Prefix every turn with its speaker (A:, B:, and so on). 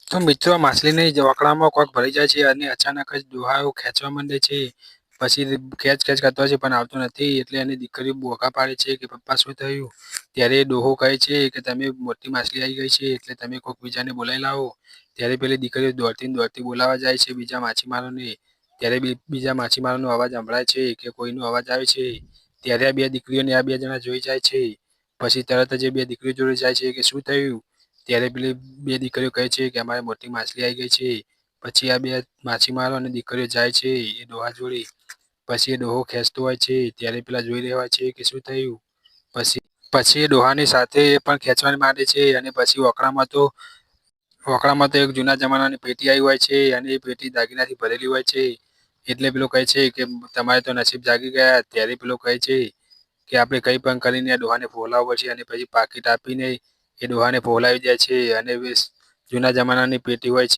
A: તો મિત્રો માછલીની વકળામાં કોક ભરાઈ જાય છે અને અચાનક જ ડોહાઓ ખેંચવા માંડે છે. પછી ખેંચ કરતો હોય છે પણ આવતો નથી એટલે એની દીકરીઓ બોકા પાડે છે કે પપ્પા શું થયું? ત્યારે ડોહો કહે છે કે તમે મોટી માછલી આવી ગઈ છે એટલે તમે કોઈક બીજાને બોલાવી લાવો. ત્યારે પેલી દીકરીઓ દોડતી બોલાવા જાય છે બીજા માછીમારોને. ત્યારે બીજા માછીમારોનો અવાજ સંભળાય છે કે કોઈનો અવાજ આવે છે. ત્યારે આ બે દીકરીઓને આ બે જણા જોઈ જાય છે. પછી તરત જ એ બે દીકરીઓ જોડે જાય છે કે શું થયું? ત્યારે પેલી બે દીકરીઓ કહે છે કે અમારે મોટી માછલી આવી ગઈ છે. પછી આ બે માછીમારો અને દીકરીઓ જાય છે એ ડોહા જોડે. પછી એ ડોહો ખેંચતો હોય છે ત્યારે પેલા જોઈ રહ્યા હોય છે કે શું થયું? પછી એ ડોહાની સાથે એ પણ ખેંચવાની માંડે છે અને પછી વકડામાં તો એક જૂના જમાનાની પેટી આવી હોય છે અને એ પેટી દાગીનાથી ભરેલી હોય છે. એટલે પેલો કહે છે કે તમારે તો નસીબ જાગી ગયા. ત્યારે પેલો કહે છે કે આપણે કંઈ પણ કરીને આ ડોહાને ફોલાવવો પડશે અને પછી પાકીટ આપીને એ ડોહાને ફોલાવી દે છે અને જૂના જમાનાની પેટી હોય છે.